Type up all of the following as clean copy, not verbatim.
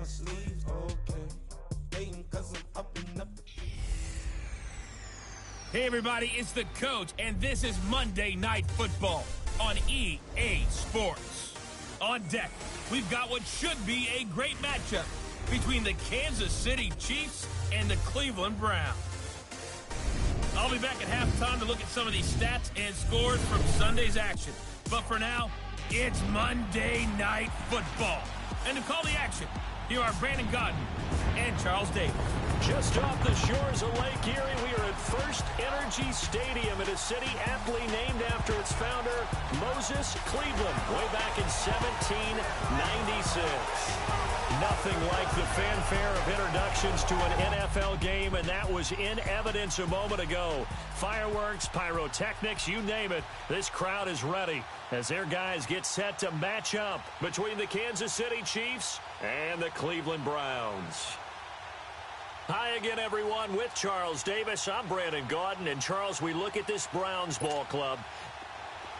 my sleeve, okay. Hating 'cause I'm up and up. Hey everybody, it's the Coach, and this is Monday Night Football on EA Sports. On deck, we've got what should be a great matchup between the Kansas City Chiefs and the Cleveland Browns. I'll be back at halftime to look at some of these stats and scores from Sunday's action. But for now, it's Monday Night Football. And to call the action, here are Brandon Gaudin and Charles Davis. Just off the shores of Lake Erie, we are at First Energy Stadium in a city aptly named after its founder, Moses Cleveland, way back in 1796. Nothing like the fanfare of introductions to an NFL game, and that was in evidence a moment ago. Fireworks, pyrotechnics, you name it, this crowd is ready as their guys get set to match up between the Kansas City Chiefs and the Cleveland Browns. Hi again, everyone. With Charles Davis, I'm Brandon Gaudin. And, Charles, we look at this Browns ball club.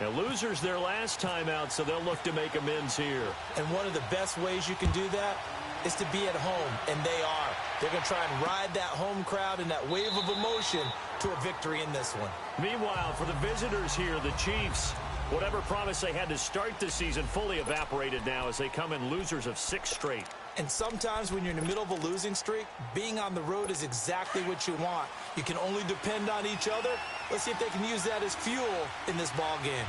Now, losers their last time out, so they'll look to make amends here. And one of the best ways you can do that is to be at home, and they are. They're going to try and ride that home crowd and that wave of emotion to a victory in this one. Meanwhile, for the visitors here, the Chiefs, whatever promise they had to start the season fully evaporated now as they come in losers of 6 straight. And sometimes when you're in the middle of a losing streak, being on the road is exactly what you want. You can only depend on each other. Let's see if they can use that as fuel in this ball game.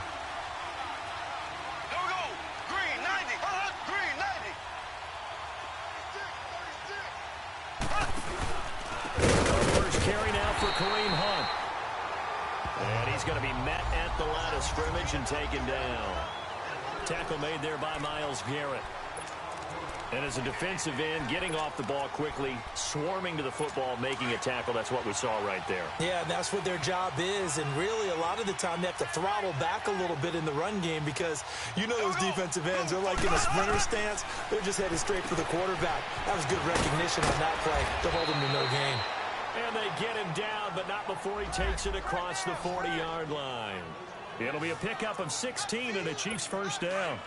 There we go. Green 90. Green 90. First carry now for Kareem Hunt. And he's going to be met at the line of scrimmage and taken down. Tackle made there by Myles Garrett. And as a defensive end, getting off the ball quickly, swarming to the football, making a tackle, that's what we saw right there. Yeah, and that's what their job is. And really, a lot of the time, they have to throttle back a little bit in the run game because you know those defensive ends are like in a sprinter stance. They're just headed straight for the quarterback. That was good recognition on that play to hold him to no gain. And they get him down, but not before he takes it across the 40-yard line. It'll be a pickup of 16 and a Chiefs first down.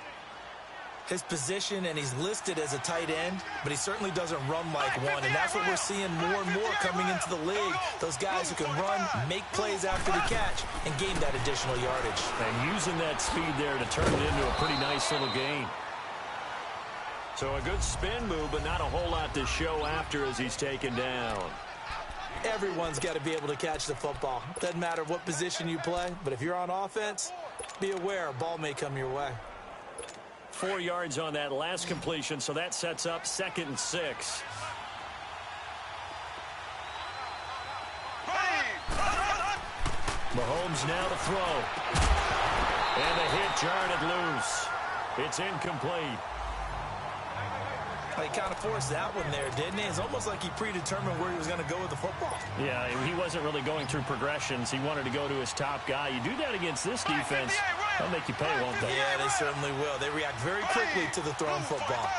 His position, and he's listed as a tight end, but he certainly doesn't run like one, and that's what we're seeing more and more coming into the league. Those guys who can run, make plays after the catch, and gain that additional yardage. And using that speed there to turn it into a pretty nice little gain. So a good spin move, but not a whole lot to show after as he's taken down. Everyone's got to be able to catch the football. Doesn't matter what position you play, but if you're on offense, be aware a ball may come your way. 4 yards on that last completion, so that sets up 2nd and 6. Mahomes now to throw. And the hit jarred loose. It's incomplete. He kind of forced that one there, didn't he? It's almost like he predetermined where he was going to go with the football. Yeah, he wasn't really going through progressions. He wanted to go to his top guy. You do that against this defense, they'll make you pay, won't they? Yeah, they certainly will. They react very quickly to the thrown football.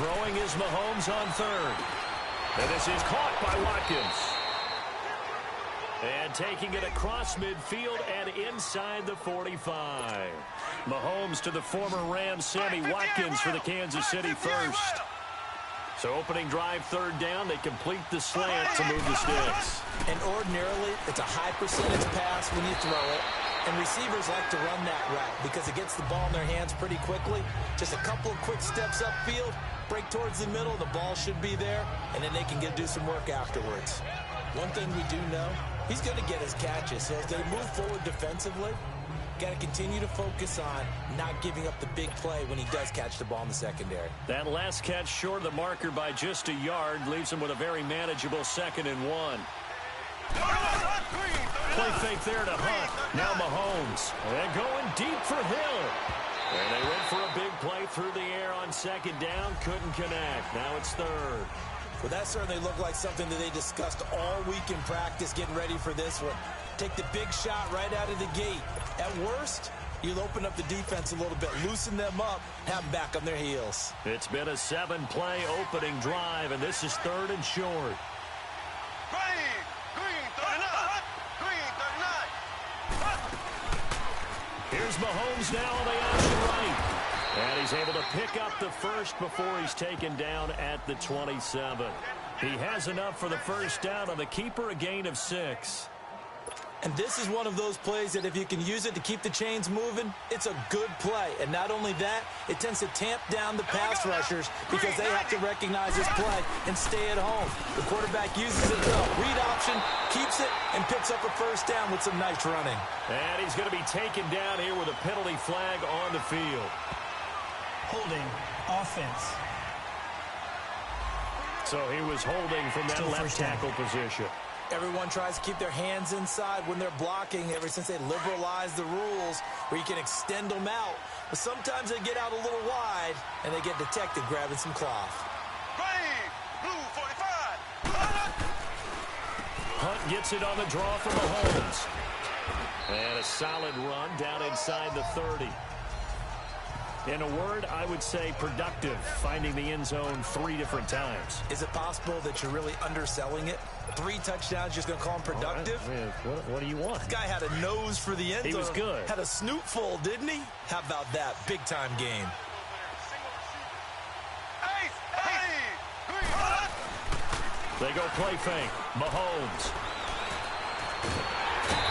Throwing is Mahomes on 3rd. And this is caught by Watkins. And taking it across midfield and inside the 45. Mahomes to the former Rams, Sammy Watkins for the Kansas City first. So opening drive 3rd down, they complete the slant to move the sticks. And ordinarily, it's a high percentage pass when you throw it. And receivers like to run that route because it gets the ball in their hands pretty quickly. Just a couple of quick steps upfield, break towards the middle, the ball should be there, and then they can do some work afterwards. One thing we do know, he's going to get his catches. So as they move forward defensively, got to continue to focus on not giving up the big play when he does catch the ball in the secondary. That last catch short of the marker by just a yard leaves him with a very manageable 2nd and 1. Play fake there to Hunt. Now Mahomes. And going deep for Hill. And they went for a big play through the air on 2nd down. Couldn't connect. Now it's 3rd. Well, that certainly looked like something that they discussed all week in practice, getting ready for this one. Take the big shot right out of the gate. At worst, you'll open up the defense a little bit, loosen them up, have them back on their heels. It's been a 7-play opening drive, and this is 3rd and short. Green 39. Green 39. Here's Mahomes now on the option right. And he's able to pick up the first before he's taken down at the 27. He has enough for the first down on the keeper, a gain of 6. And this is one of those plays that if you can use it to keep the chains moving, it's a good play. And not only that, it tends to tamp down the pass rushers because they have to recognize this play and stay at home. The quarterback uses it well. Read option, keeps it, and picks up a first down with some nice running. And he's going to be taken down here with a penalty flag on the field. Holding offense. So he was holding from that left tackle position. Everyone tries to keep their hands inside when they're blocking ever since they liberalized the rules where you can extend them out. But sometimes they get out a little wide and they get detected grabbing some cloth. Green, blue 45. Hunt gets it on the draw from Mahomes. And a solid run down inside the 30. In a word, I would say productive, finding the end zone 3 different times. Is it possible that you're really underselling it? 3 touchdowns, just going to call him productive? Right. What do you want? This guy had a nose for the end zone. He was good. Had a snoot full, didn't he? How about that? Big-time game. They go play fake. Mahomes.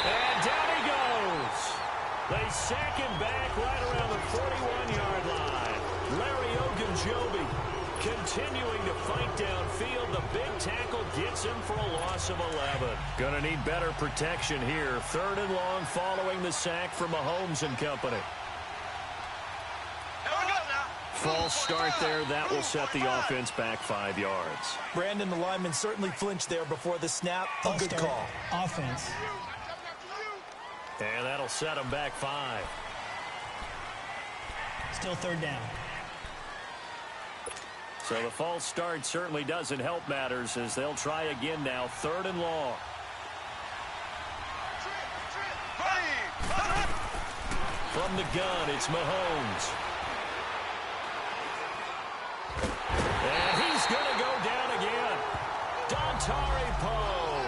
And down he goes. They sack him back right around the 41-yard line. Larry Ogunjobi continuing to fight downfield. The big tackle gets him for a loss of 11. Going to need better protection here. 3rd and long following the sack from Mahomes and company. False start there. That will set the offense back 5 yards. Brandon, the lineman certainly flinched there before the snap. A good call. Offense. And that'll set him back 5. Still 3rd down. So the false start certainly doesn't help matters as they'll try again now. 3rd and long. From the gun, it's Mahomes. And he's going to go down again. Dontari Poe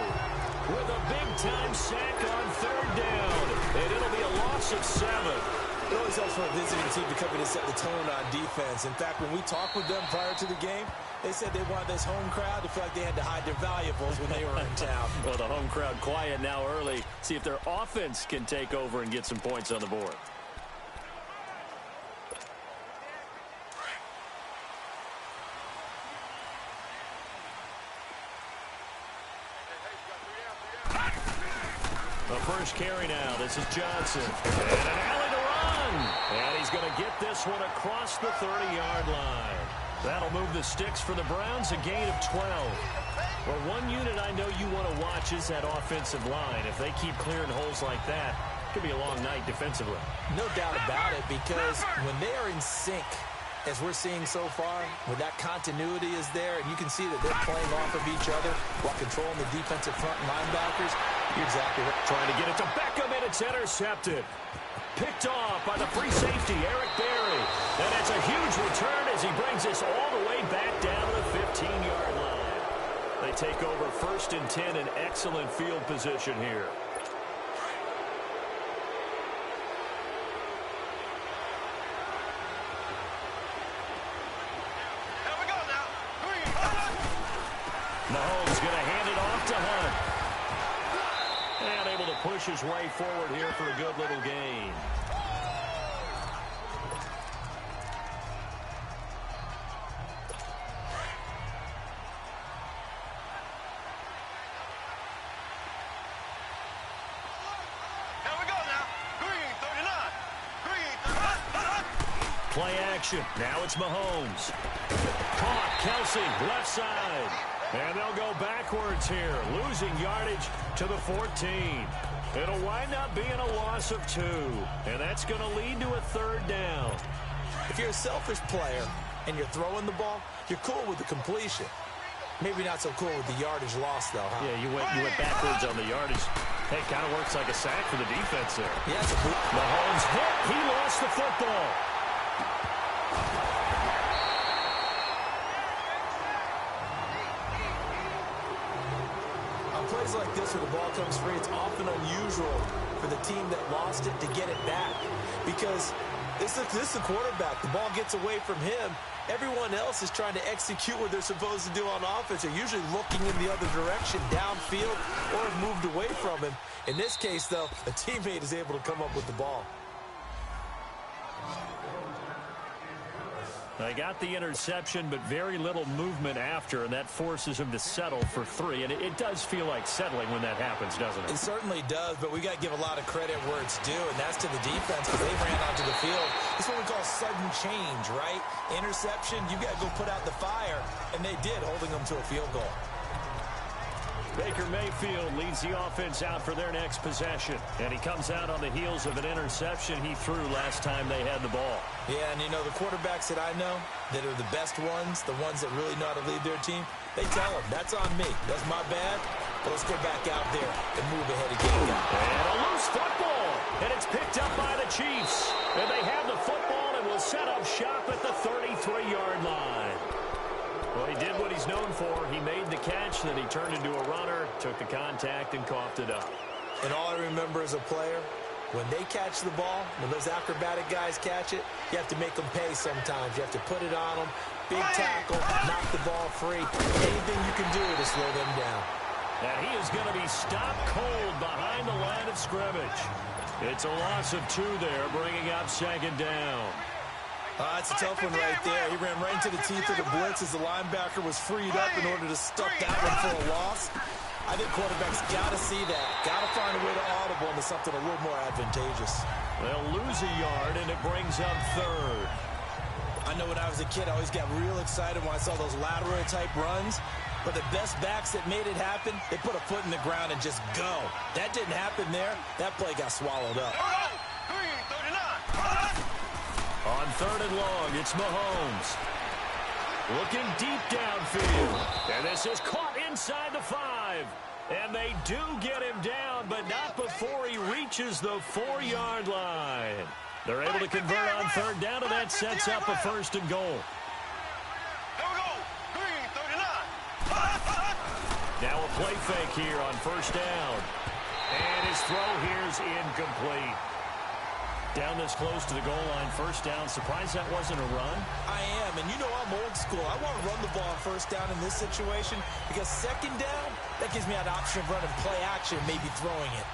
with a big-time sack on 3rd down. And it'll be a loss of 7. It always helps for a visiting team to come in and set the tone on defense. In fact, when we talked with them prior to the game, they said they wanted this home crowd to feel like they had to hide their valuables when they were in town. Well, the home crowd quiet now early. See if their offense can take over and get some points on the board. The first carry now. This is Johnson. And an alley to run. And he's going to get this one across the 30-yard line. That'll move the sticks for the Browns, a gain of 12. Well, one unit I know you want to watch is that offensive line. If they keep clearing holes like that, it could be a long night defensively. No doubt about it, because when they are in sync, as we're seeing so far, when that continuity is there, and you can see that they're playing off of each other while controlling the defensive front linebackers, you're exactly right. Trying to get it to Beckham, and it's intercepted. Picked off by the free safety, Eric Berry. And it's a huge return as he brings this all the way back down to the 15-yard line. They take over 1st and 10 in excellent field position here. Mahomes going to hand it off to Hunt. And able to push his way forward here for a good little gain. Play action. Now it's Mahomes. Caught. Kelsey, left side. And they'll go backwards here, losing yardage to the 14. It'll wind up being a loss of 2. And that's going to lead to a 3rd down. If you're a selfish player and you're throwing the ball, you're cool with the completion. Maybe not so cool with the yardage loss, though, huh? Yeah, you went backwards on the yardage. Hey, kind of works like a sack for the defense there. Yeah, Mahomes hit. He lost the football. On plays like this where the ball comes free, it's often unusual for the team that lost it to get it back, because This is the quarterback. The ball gets away from him. Everyone else is trying to execute what they're supposed to do on offense. They're usually looking in the other direction, downfield, or have moved away from him. In this case, though, a teammate is able to come up with the ball. They got the interception, but very little movement after, and that forces him to settle for 3. And it does feel like settling when that happens, doesn't it? It certainly does, but we got to give a lot of credit where it's due, and that's to the defense because they ran onto the field. This is what we call sudden change, right? Interception, you got to go put out the fire, and they did, holding them to a field goal. Baker Mayfield leads the offense out for their next possession. And he comes out on the heels of an interception he threw last time they had the ball. Yeah, and you know, the quarterbacks that I know that are the best ones, the ones that really know how to lead their team, they tell them, that's on me. That's my bad. But let's go back out there and move ahead again. And a loose football. And it's picked up by the Chiefs. And they have the football and will set up shop at the 33-yard line. Well, he did what he's known for. He made the catch, then he turned into a runner, took the contact, and coughed it up. And all I remember as a player, when they catch the ball, when those acrobatic guys catch it, you have to make them pay sometimes. You have to put it on them, big tackle, knock the ball free. Anything you can do to slow them down. And he is going to be stopped cold behind the line of scrimmage. It's a loss of 2 there, bringing up 2nd down. That's a tough one right there. He ran right into the teeth of the blitz as the linebacker was freed up in order to stuff that one for a loss. I think quarterbacks got to see that. Got to find a way to audible into something a little more advantageous. They'll lose a yard, and it brings up 3rd. I know when I was a kid, I always got real excited when I saw those lateral-type runs. But the best backs that made it happen, they put a foot in the ground and just go. That didn't happen there. That play got swallowed up. On 3rd and long, it's Mahomes. Looking deep downfield. And this is caught inside the 5. And they do get him down, but not before he reaches the 4-yard line. They're able to convert on 3rd down, and that sets up a 1st and goal. Now a play fake here on 1st down. And his throw here is incomplete. Down this close to the goal line, 1st down. Surprised that wasn't a run? I am, and you know I'm old school. I want to run the ball on 1st down in this situation because 2nd down, that gives me an option of running play action, maybe throwing it.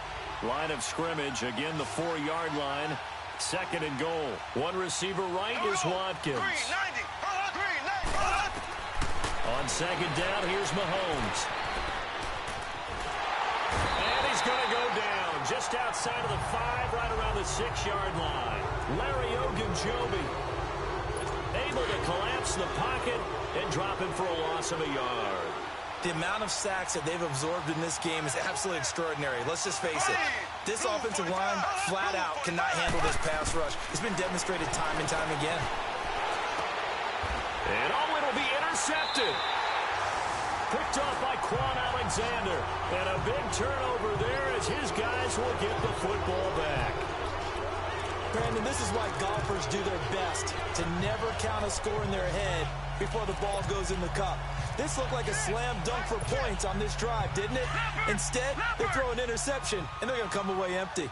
Line of scrimmage, again the 4-yard line. 2nd and goal. One receiver right is Watkins. On 2nd down, here's Mahomes. And he's going to go down just outside of the 5, right around the 6-yard line. Larry Ogunjobi able to collapse the pocket and drop him for a loss of a yard. The amount of sacks that they've absorbed in this game is absolutely extraordinary. Let's just face it. This offensive line, flat out, cannot handle this pass rush. It's been demonstrated time and time again. And it'll be intercepted. Picked off by Quan Alexander. And a big turnover there as his guys will get the football back. Brandon, this is why golfers do their best to never count a score in their head before the ball goes in the cup. This looked like a slam dunk for points on this drive, didn't it? Instead, they throw an interception, and they're going to come away empty.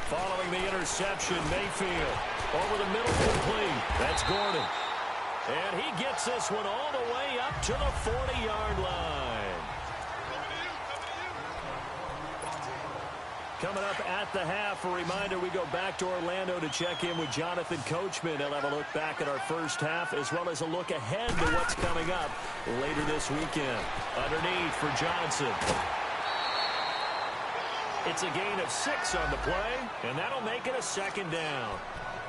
Following the interception, Mayfield over the middle complete. That's Gordon. And he gets this one all the way up to the 40-yard line. Coming up at the half, a reminder, we go back to Orlando to check in with Jonathan Coachman. He'll have a look back at our first half as well as a look ahead to what's coming up later this weekend. Underneath for Johnson. It's a gain of 6 on the play, and that'll make it a 2nd down.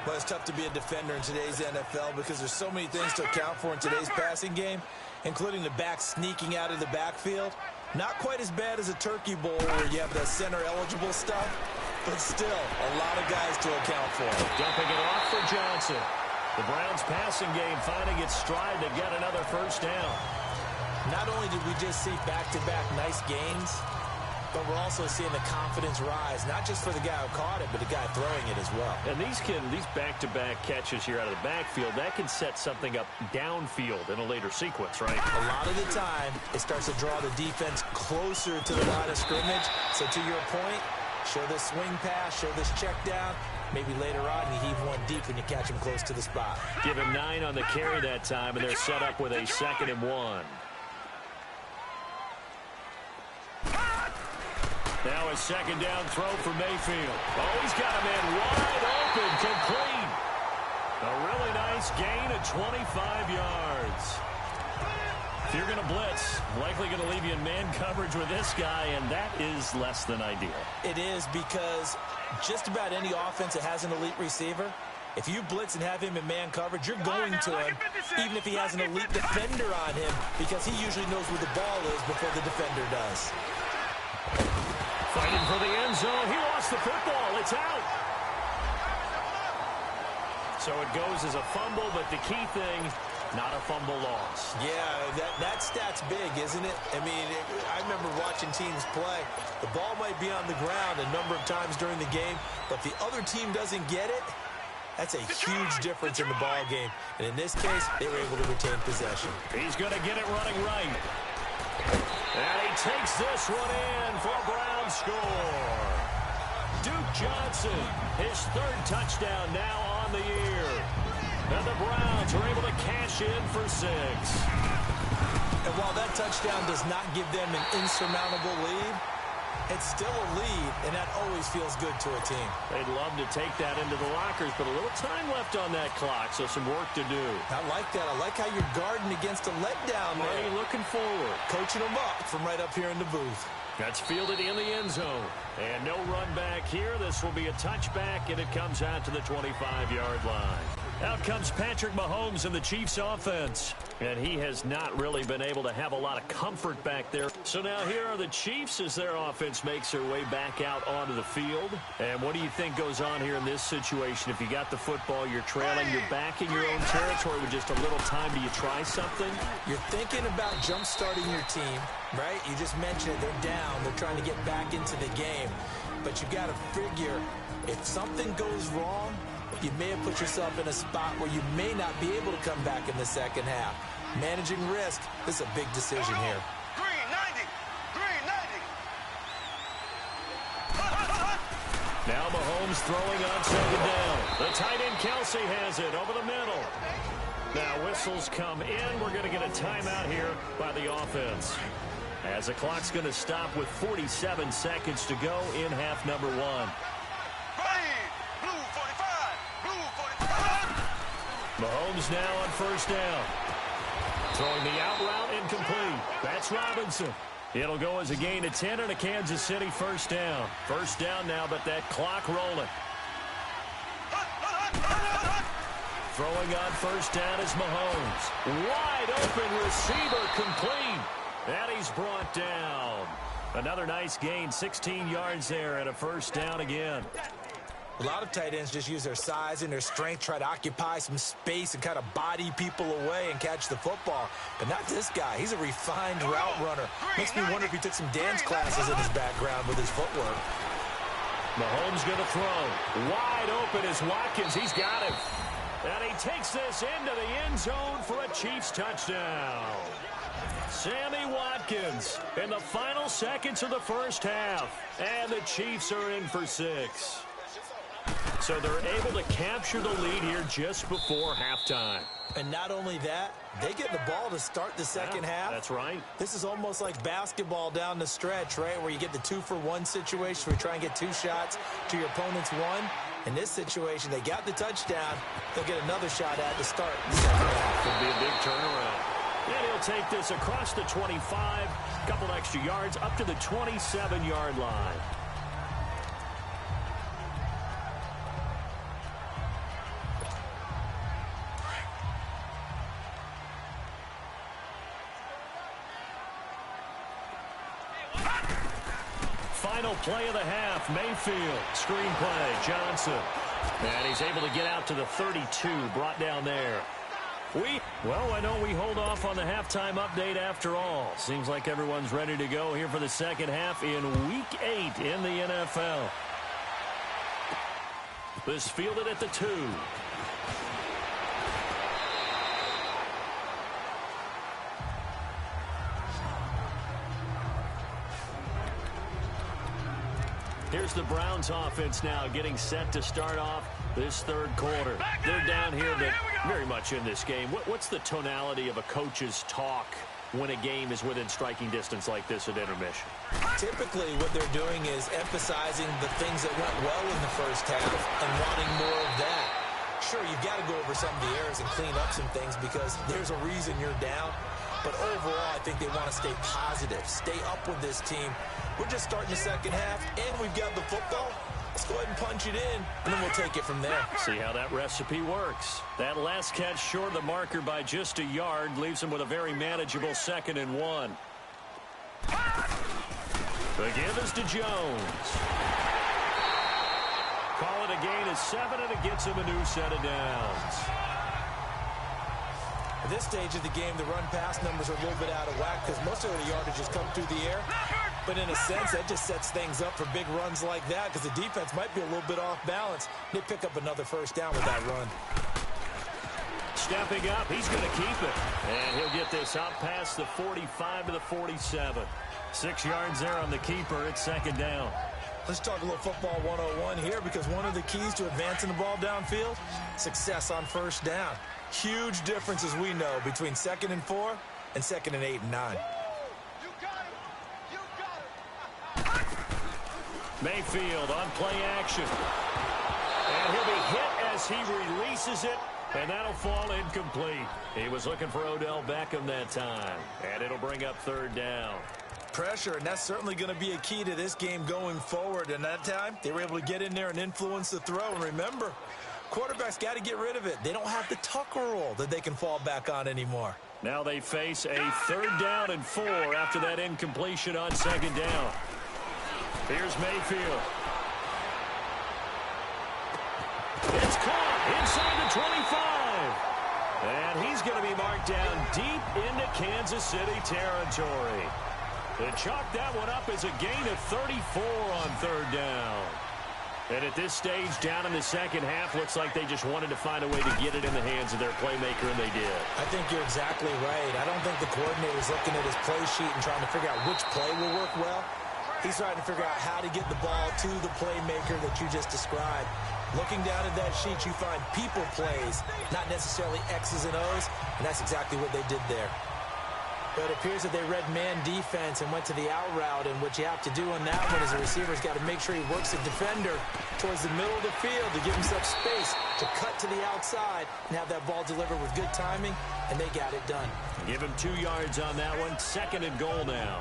Well, it's tough to be a defender in today's NFL because there's so many things to account for in today's passing game, including the back sneaking out of the backfield. Not quite as bad as a turkey bowl where you have the center-eligible stuff, but still a lot of guys to account for. Dumping it off for Johnson. The Browns' passing game finding its stride to get another 1st down. Not only did we just see back-to-back nice gains, but we're also seeing the confidence rise, not just for the guy who caught it, but the guy throwing it as well. And these back-to-back catches here out of the backfield, that can set something up downfield in a later sequence, right? A lot of the time, it starts to draw the defense closer to the line of scrimmage. So to your point, Show this swing pass, show this check down. Maybe later on you heave one deep when you catch him close to the spot. Give him 9 on the carry that time, and they're set up with a 2nd and 1. Now a 2nd down throw for Mayfield. Oh, he's got a man wide open, complete. A really nice gain of 25 yards. If you're going to blitz, likely going to leave you in man coverage with this guy, and that is less than ideal. It is, because just about any offense that has an elite receiver, if you blitz and have him in man coverage, you're going to him, even if he has an elite defender on him, because he usually knows where the ball is before the defender does. Fighting for the end zone. He lost the football. It's out. So it goes as a fumble, but the key thing, not a fumble loss. Yeah, that stat's big, isn't it? I mean, I remember watching teams play. The ball might be on the ground a number of times during the game, but if the other team doesn't get it, that's a huge difference in the ball game. And in this case, they were able to retain possession. He's going to get it running right. And he takes this one in for a Brown score. Duke Johnson, his 3rd touchdown now on the year. And the Browns are able to cash in for 6. And while that touchdown does not give them an insurmountable lead, it's still a lead, and that always feels good to a team. They'd love to take that into the lockers, but a little time left on that clock, so some work to do. I like that. I like how you're guarding against a letdown there. Marty looking forward. Coaching them up from right up here in the booth. That's fielded in the end zone. And no run back here. This will be a touchback, and it comes out to the 25-yard line. Out comes Patrick Mahomes in the Chiefs offense. And he has not really been able to have a lot of comfort back there. So now here are the Chiefs as their offense makes their way back out onto the field. And what do you think goes on here in this situation? If you got the football, you're trailing, you're back in your own territory with just a little time. Do you try something? You're thinking about jump-starting your team, right? You just mentioned it. They're down. They're trying to get back into the game. But you got to figure, if something goes wrong, you may have put yourself in a spot where you may not be able to come back in the second half. Managing risk, this is a big decision here. Green 90. Green 90. Now Mahomes throwing on 2nd down. The tight end Kelsey has it over the middle. Now whistles come in. We're going to get a timeout here by the offense, as the clock's going to stop with 47 seconds to go in half number 1. Mahomes now on 1st down. Throwing the out route incomplete. That's Robinson. It'll go as a gain of 10 and a Kansas City 1st down. 1st down now, but that clock rolling. Throwing on 1st down is Mahomes. Wide open receiver complete. And he's brought down. Another nice gain, 16 yards there, and a 1st down again. A lot of tight ends just use their size and their strength, try to occupy some space and kind of body people away and catch the football. But not this guy. He's a refined route runner. Makes me wonder if he took some dance classes in his background with his footwork. Mahomes going to throw. Wide open is Watkins. He's got him. And he takes this into the end zone for a Chiefs touchdown. Sammy Watkins in the final seconds of the 1st half. And the Chiefs are in for 6. So they're able to capture the lead here just before halftime. And not only that, they get the ball to start the second half. That's right. This is almost like basketball down the stretch, right, where you get the 2-for-1 situation where you try and get 2 shots to your opponent's 1. In this situation, they got the touchdown. They'll get another shot at to start the second half. Could be a big turnaround. And he'll take this across the 25, couple extra yards, up to the 27-yard line. Final play of the half, Mayfield. Screen play, Johnson. And he's able to get out to the 32, brought down there. Well, why don't we hold off on the halftime update after all? Seems like everyone's ready to go here for the second half in Week 8 in the NFL. This fielded at the 2. Here's the Browns offense now getting set to start off this third quarter. They're down here, but very much in this game. What's the tonality of a coach's talk when a game is within striking distance like this at intermission? Typically, what they're doing is emphasizing the things that went well in the first half and wanting more of that. Sure, you've got to go over some of the errors and clean up some things because there's a reason you're down. But overall, I think they want to stay positive, stay up with this team. We're just starting the second half, and we've got the football. Let's go ahead and punch it in, and then we'll take it from there. See how that recipe works. That last catch short of the marker by just a yard leaves them with a very manageable 2nd and 1. The give is to Jones. Call it a gain of 7, and it gets him a new set of downs. At this stage of the game, the run-pass numbers are a little bit out of whack because most of the yardage has come through the air. But in a sense, that just sets things up for big runs like that because the defense might be a little bit off balance. They pick up another first down with that run. Stepping up, he's going to keep it. And he'll get this out past the 45 to the 47. 6 yards there on the keeper. It's 2nd down. Let's talk a little football 101 here because one of the keys to advancing the ball downfield, success on first down. Huge difference, as we know, between 2nd and 4 and 2nd and 8 and 9. Mayfield on play action. And he'll be hit as he releases it, and that'll fall incomplete. He was looking for Odell Beckham that time, and it'll bring up 3rd down. Pressure, and that's certainly going to be a key to this game going forward. And that time, they were able to get in there and influence the throw. And remember, quarterbacks got to get rid of it. They don't have the Tucker rule that they can fall back on anymore. Now they face a 3rd down and 4 after that incompletion on 2nd down. Here's Mayfield. It's caught inside the 25. And he's going to be marked down deep into Kansas City territory. They chalk that one up as a gain of 34 on 3rd down. And at this stage, down in the second half, looks like they just wanted to find a way to get it in the hands of their playmaker, and they did. I think you're exactly right. I don't think the coordinator's looking at his play sheet and trying to figure out which play will work well. He's trying to figure out how to get the ball to the playmaker that you just described. Looking down at that sheet, you find people plays, not necessarily X's and O's, and that's exactly what they did there. But it appears that they read man defense and went to the out route, and what you have to do on that one is the receiver's got to make sure he works the defender towards the middle of the field to give himself space to cut to the outside and have that ball delivered with good timing, and they got it done. Give him 2 yards on that one. 2nd and goal now.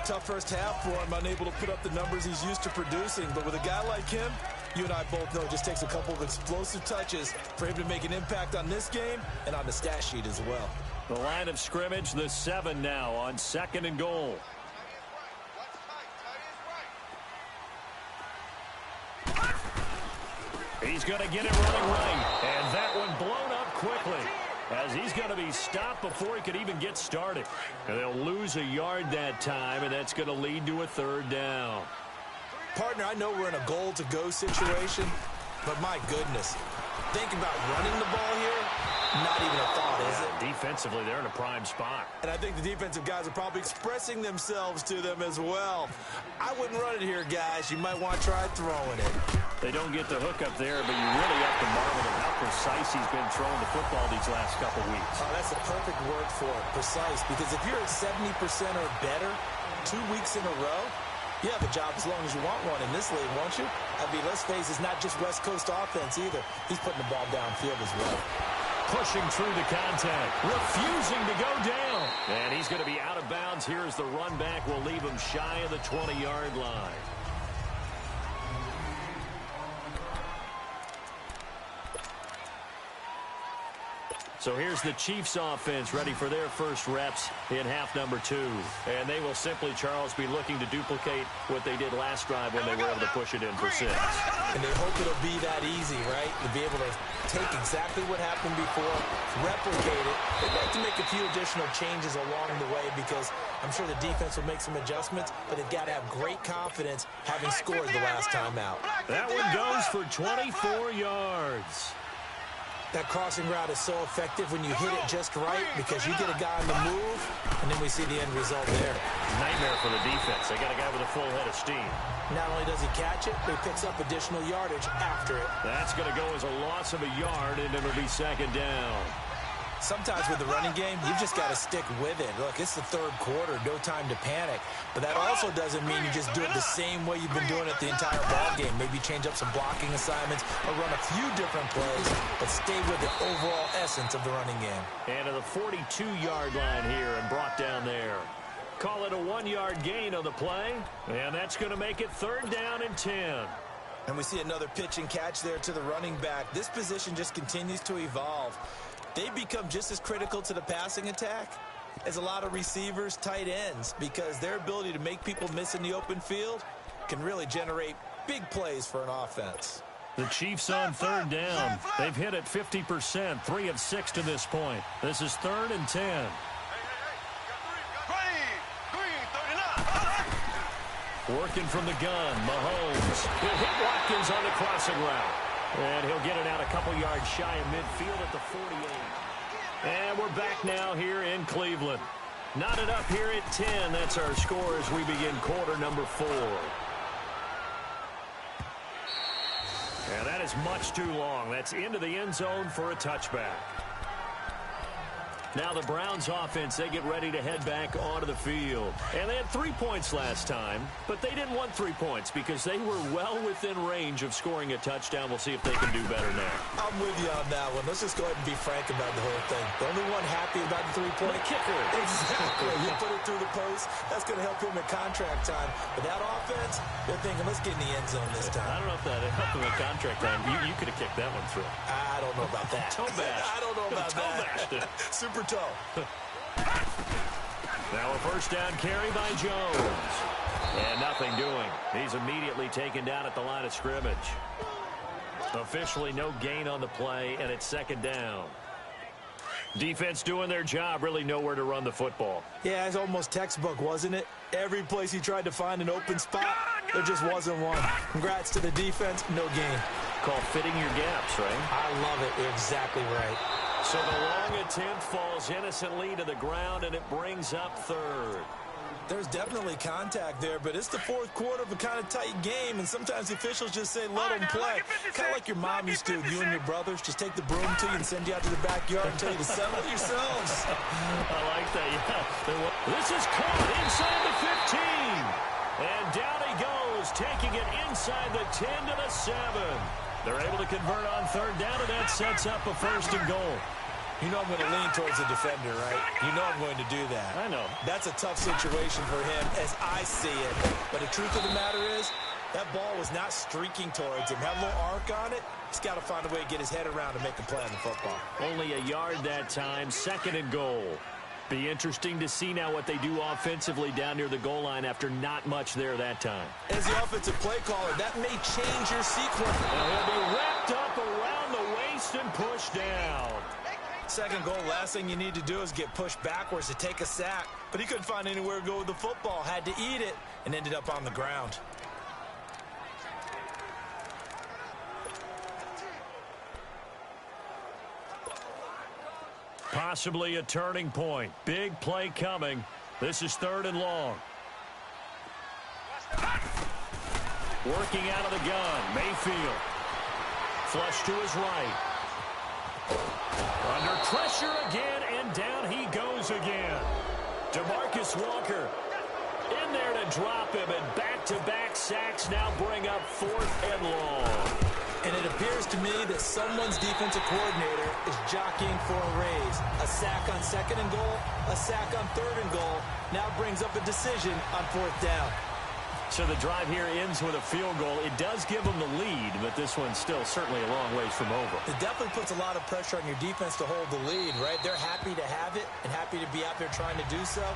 Tough first half for him, unable to put up the numbers he's used to producing. But with a guy like him, you and I both know it just takes a couple of explosive touches for him to make an impact on this game and on the stat sheet as well. The line of scrimmage, the 7 now on 2nd and goal. He's going to get it running right. And that one blown up quickly, as he's going to be stopped before he could even get started. And they'll lose a yard that time, and that's going to lead to a 3rd down. Partner, I know we're in a goal-to-go situation, but my goodness, think about running the ball here. Not even a thought, is it? Defensively, they're in a prime spot. And I think the defensive guys are probably expressing themselves to them as well. I wouldn't run it here, guys. You might want to try throwing it. They don't get the hook up there, but you really have to marvel at how precise he's been throwing the football these last couple weeks. Oh, that's a perfect word for it, precise. Because if you're at 70% or better 2 weeks in a row, you have a job as long as you want one in this league, won't you? I mean, let's face it, it's not just West Coast offense either. He's putting the ball downfield as well. Pushing through the contact, refusing to go down. And he's going to be out of bounds. Here's the run back. Will leave him shy of the 20-yard line. So here's the Chiefs offense ready for their first reps in half number 2. And they will simply, Charles, be looking to duplicate what they did last drive when they were able to push it in for 6. And they hope it'll be that easy, right? To be able to take exactly what happened before, replicate it. They'd like to make a few additional changes along the way because I'm sure the defense will make some adjustments, but they've got to have great confidence having scored the last time out. That one goes for 24 yards. That crossing route is so effective when you hit it just right because you get a guy on the move, and then we see the end result there. Nightmare for the defense. They got a guy with a full head of steam. Not only does he catch it, but he picks up additional yardage after it. That's going to go as a loss of a yard, and it'll be second down. Sometimes with the running game, you've just got to stick with it. Look, it's the third quarter, no time to panic. But that also doesn't mean you just do it the same way you've been doing it the entire ball game. Maybe change up some blocking assignments or run a few different plays, but stay with the overall essence of the running game. And to the 42-yard line here and brought down there. Call it a 1-yard gain on the play, and that's going to make it third down and 10. And we see another pitch and catch there to the running back. This position just continues to evolve. They become just as critical to the passing attack as a lot of receivers, tight ends, because their ability to make people miss in the open field can really generate big plays for an offense. The Chiefs on third down. They've hit it 50%, 3 of 6 to this point. This is third and 10. Working from the gun, Mahomes. He'll hit Watkins on the crossing route. And he'll get it out a couple yards shy of midfield at the 48. And we're back now here in Cleveland. Knotted up here at 10. That's our score as we begin quarter number 4. And that is much too long. That's into the end zone for a touchback. Now the Browns offense, they get ready to head back onto the field. And they had 3 points last time, but they didn't want 3 points because they were well within range of scoring a touchdown. We'll see if they can do better now. I'm with you on that one. Let's just go ahead and be frank about the whole thing. The only one happy about the 3-point kicker. Exactly. You put it through the post. That's going to help him at contract time. But that offense, they're thinking, let's get in the end zone this time. I don't know if that helped him at contract time. You could have kicked that one through. I don't know about that. Toe bash. I don't know about that. Super toe. Now a first down carry by Jones. And nothing doing. He's immediately taken down at the line of scrimmage. Officially no gain on the play, and it's second down. Defense doing their job, really nowhere to run the football. Yeah, it's almost textbook, wasn't it? Every place he tried to find an open spot, there just wasn't one. Congrats to the defense, no gain. Called fitting your gaps, right? I love it. You're exactly right. So the long attempt falls innocently to the ground, and it brings up third. There's definitely contact there, but it's the fourth quarter of a kind of tight game, and sometimes the officials just say, let them play. Kind of like your mom used to, you and your brothers, just take the broom to you and send you out to the backyard and tell you to settle yourselves. I like that, yeah. This is caught inside the 15. And down he goes, taking it inside the 10 to the 7. They're able to convert on third down, and that sets up a first and goal. You know I'm going to lean towards the defender, right? You know I'm going to do that. I know. That's a tough situation for him as I see it. But the truth of the matter is, that ball was not streaking towards him. Had a little arc on it. He's got to find a way to get his head around and make a play on the football. Only a yard that time, second and goal. Be interesting to see now what they do offensively down near the goal line after not much there that time. As the offensive play caller, that may change your sequence. And he'll be wrapped up around the waist and pushed down. Second goal, last thing you need to do is get pushed backwards to take a sack. But he couldn't find anywhere to go with the football, had to eat it, and ended up on the ground. Possibly a turning point. Big play coming. This is third and long. Working out of the gun, Mayfield. Flush to his right. Under pressure again, and down he goes again. DeMarcus Walker in there to drop him, and back-to-back sacks now bring up fourth and long. And it appears to me that someone's defensive coordinator is jockeying for a raise. A sack on second and goal, a sack on third and goal, now brings up a decision on fourth down. So the drive here ends with a field goal. It does give them the lead, but this one's still certainly a long ways from over. It definitely puts a lot of pressure on your defense to hold the lead, right? They're happy to have it and happy to be out there trying to do so.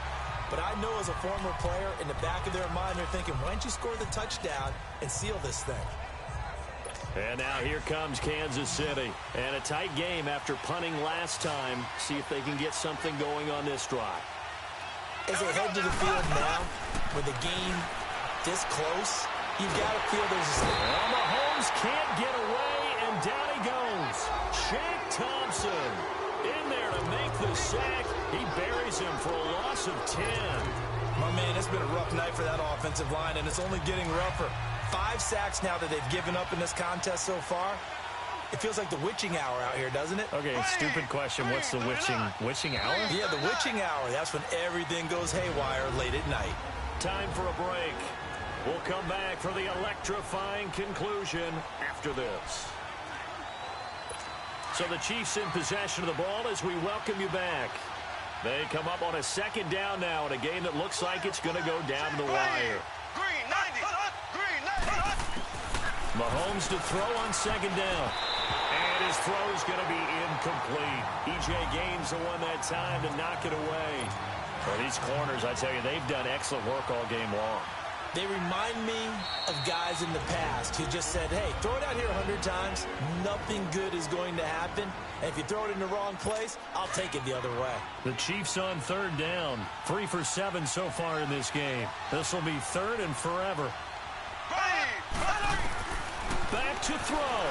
But I know as a former player, in the back of their mind, they're thinking, why don't you score the touchdown and seal this thing? And now here comes Kansas City. And a tight game after punting last time. See if they can get something going on this drive. As they head to the field now, with the game this close, you've got to feel there's a... Well, Mahomes can't get away, and down he goes. Mahomes. Shaq Thompson in there to make the sack. He buries him for a loss of 10. My man, it's been a rough night for that offensive line, and it's only getting rougher. 5 sacks now that they've given up in this contest so far. It feels like the witching hour out here, doesn't it? Okay, stupid question. What's the witching hour? Yeah, the witching hour. That's when everything goes haywire late at night. Time for a break. We'll come back for the electrifying conclusion after this. So the Chiefs in possession of the ball as we welcome you back. They come up on a second down now in a game that looks like it's going to go down to the wire. Green 90. Green 90. Mahomes to throw on second down. And his throw is going to be incomplete. E.J. Gaines the one that time to knock it away. Well, these corners, I tell you, they've done excellent work all game long. They remind me of guys in the past who just said, hey, throw it out here 100 times. Nothing good is going to happen. And if you throw it in the wrong place, I'll take it the other way. The Chiefs on third down. 3 for 7 so far in this game. This will be third and forever. Back to throw.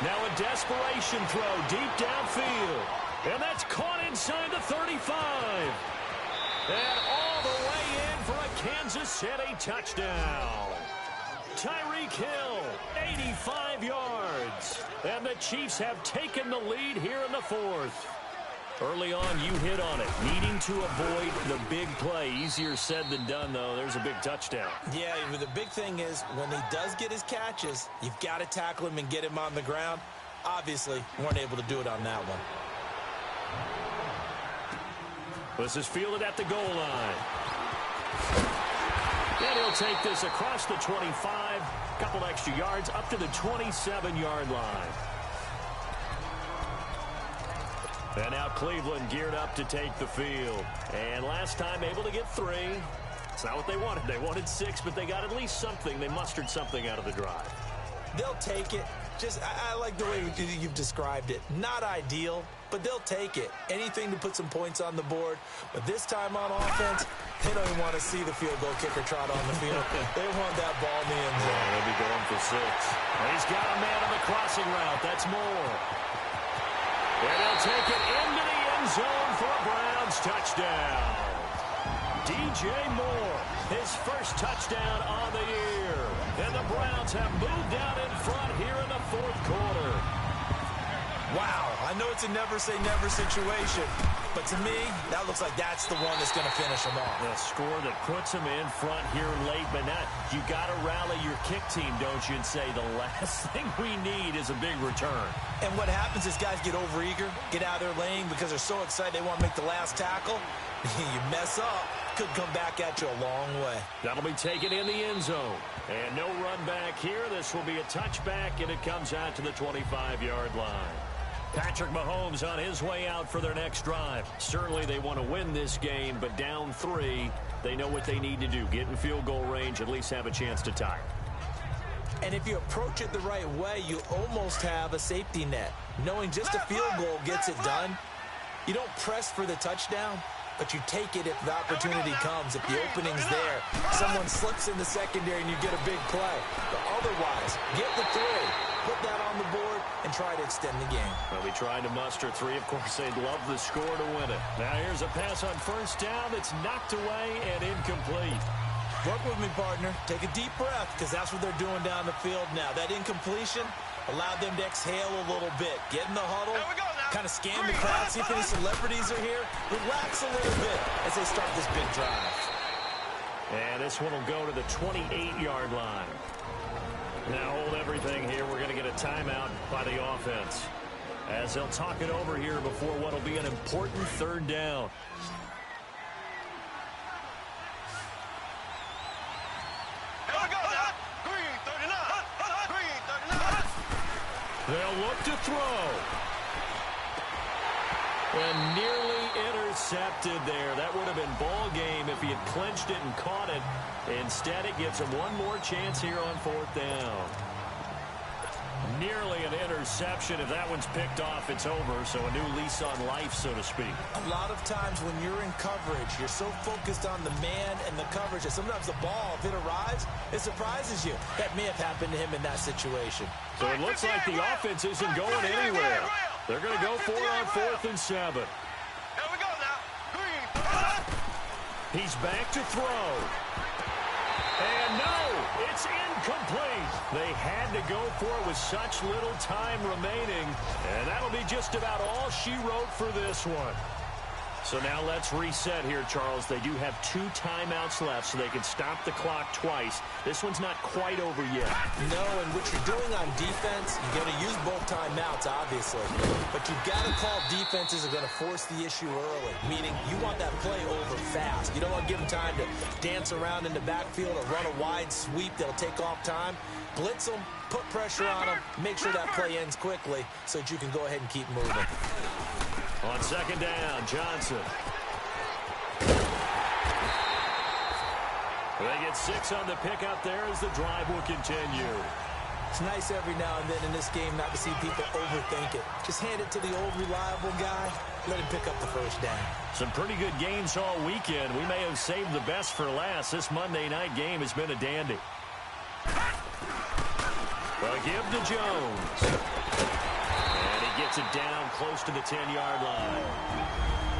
Now a desperation throw deep downfield. And that's caught inside the 35. And all the way in for a Kansas City touchdown. Tyreek Hill, 85 yards. And the Chiefs have taken the lead here in the fourth. Early on, you hit on it. Needing to avoid the big play. Easier said than done, though. There's a big touchdown. Yeah, the big thing is when he does get his catches, you've got to tackle him and get him on the ground. Obviously, weren't able to do it on that one. This is fielded at the goal line. And he'll take this across the 25. Couple extra yards up to the 27-yard line. And now Cleveland geared up to take the field. And last time able to get 3. It's not what they wanted. They wanted 6, but they got at least something. They mustered something out of the drive. They'll take it. I like the way you've described it. Not ideal, but they'll take it. Anything to put some points on the board. But this time on offense, they don't even want to see the field goal kicker trot on the field. They want that ball in the end zone. Yeah, they'll be going for 6. And he's got a man on the crossing route. That's Moore. And they'll take it into the end zone for a Browns touchdown. DJ Moore, his first touchdown on the year. And the Browns have moved out in front here in the fourth quarter. Wow, I know it's a never-say-never situation, but to me, that looks like that's the one that's going to finish them off. The score that puts them in front here late, but not. You got to rally your kick team, don't you, and say the last thing we need is a big return. And what happens is guys get overeager, get out of their lane because they're so excited they want to make the last tackle. You mess up, could come back at you a long way. That'll be taken in the end zone. And no run back here. This will be a touchback, and it comes out to the 25-yard line. Patrick Mahomes on his way out for their next drive. Certainly they want to win this game, but down 3, they know what they need to do. Get in field goal range, at least have a chance to tie. And if you approach it the right way, you almost have a safety net. Knowing just a field goal gets it done. You don't press for the touchdown, but you take it if the opportunity comes. If the opening's there, someone slips in the secondary and you get a big play. But otherwise, get the 3, put that on the board, and try to extend the game. They'll be trying to muster 3. Of course, they'd love the score to win it. Now here's a pass on first down that's knocked away and incomplete. Work with me, partner. Take a deep breath, because that's what they're doing down the field now. That incompletion allowed them to exhale a little bit. Get in the huddle, kind of scan the crowd, see if any celebrities are here. Relax a little bit as they start this big drive. And this one will go to the 28-yard line. Now hold everything here. We're going to get a timeout by the offense as they'll talk it over here before what will be an important third down. They'll look to throw. And nearly intercepted there. That would have been ball game if he had clinched it and caught it. Instead, it gives him one more chance here on fourth down. Nearly an interception. If that one's picked off, it's over. So a new lease on life, so to speak. A lot of times when you're in coverage, you're so focused on the man and the coverage that sometimes the ball, if it arrives, it surprises you. That may have happened to him in that situation. So it looks like the offense isn't going anywhere. They're going to go for it on 4th and 7. Here we go now. Green. He's back to throw. And no, it's incomplete. They had to go for it with such little time remaining. And that'll be just about all she wrote for this one. So now let's reset here, Charles. They do have 2 timeouts left, so they can stop the clock twice. This one's not quite over yet. No, and what you're doing on defense, you're going to use both timeouts, obviously. But you've got to call defenses are going to force the issue early, meaning you want that play over fast. You don't want to give them time to dance around in the backfield or run a wide sweep that'll take off time. Blitz them, put pressure on them, make sure that play ends quickly so that you can go ahead and keep moving. On 2nd down, Johnson. They get 6 on the pickup there as the drive will continue. It's nice every now and then in this game not to see people overthink it. Just hand it to the old reliable guy. Let him pick up the first down. Some pretty good games all weekend. We may have saved the best for last. This Monday night game has been a dandy. Well, give to Jones. Gets it down close to the 10-yard line.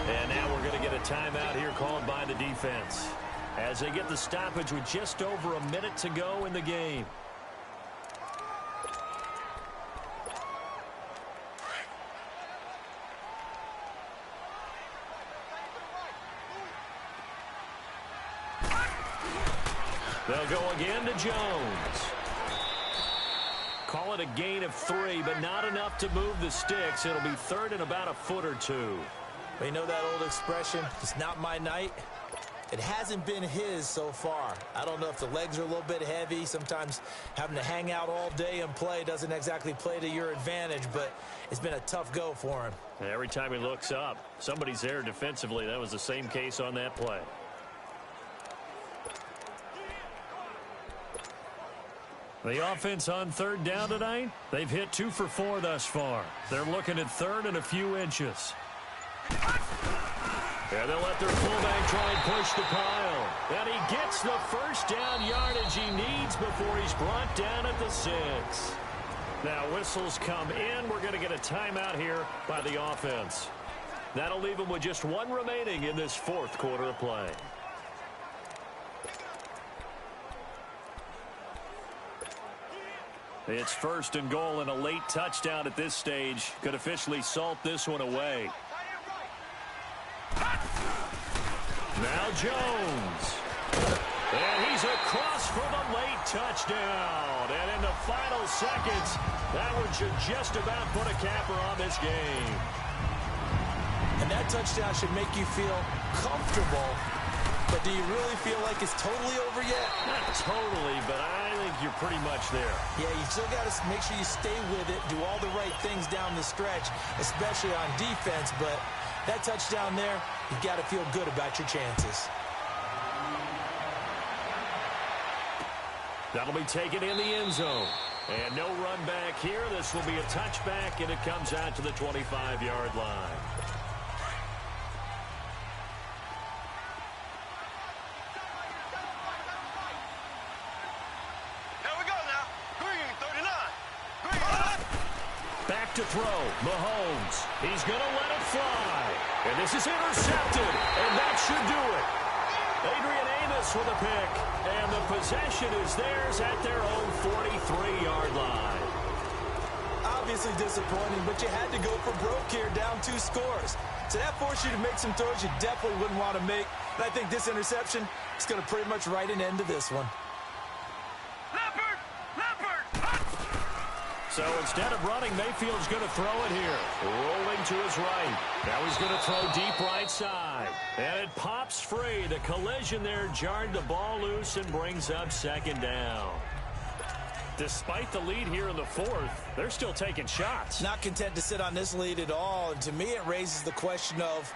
And now we're going to get a timeout here called by the defense as they get the stoppage with just over a minute to go in the game. They'll go again to Jones. Call it a gain of 3, but not enough to move the sticks. It'll be 3rd and about a foot or 2. You know that old expression, it's not my night? It hasn't been his so far. I don't know if the legs are a little bit heavy. Sometimes having to hang out all day and play doesn't exactly play to your advantage, but it's been a tough go for him. Every time he looks up, somebody's there defensively. That was the same case on that play. The offense on 3rd down tonight, they've hit 2 for 4 thus far. They're looking at 3rd and a few inches. And they'll let their fullback try and push the pile. And he gets the first down yardage he needs before he's brought down at the 6. Now whistles come in. We're going to get a timeout here by the offense. That'll leave them with just 1 remaining in this 4th quarter of play. It's 1st and goal, and a late touchdown at this stage could officially salt this one away. Now Jones. And he's across for the late touchdown. And in the final seconds, that one should just about put a capper on this game. And that touchdown should make you feel comfortable. But do you really feel like it's totally over yet? Not totally, but I think you're pretty much there. Yeah, you still got to make sure you stay with it, do all the right things down the stretch, especially on defense. But that touchdown there, you got to feel good about your chances. That'll be taken in the end zone. And no run back here. This will be a touchback, and it comes out to the 25-yard line. To throw, Mahomes. He's going to let it fly. And this is intercepted, and that should do it. Adrian Amos with a pick, and the possession is theirs at their own 43-yard line. Obviously disappointing, but you had to go for broke here, down 2 scores. So that forced you to make some throws you definitely wouldn't want to make. And I think this interception is going to pretty much write an end to this one. So instead of running, Mayfield's going to throw it here. Rolling to his right. Now he's going to throw deep right side. And it pops free. The collision there jarred the ball loose and brings up 2nd down. Despite the lead here in the 4th, they're still taking shots. Not content to sit on this lead at all. And to me, it raises the question of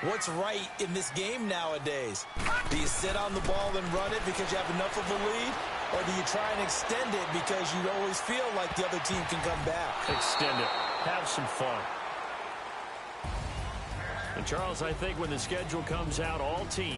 what's right in this game nowadays. Do you sit on the ball and run it because you have enough of a lead? Or do you try and extend it because you always feel like the other team can come back? Extend it. Have some fun. And, Charles, I think when the schedule comes out, all teams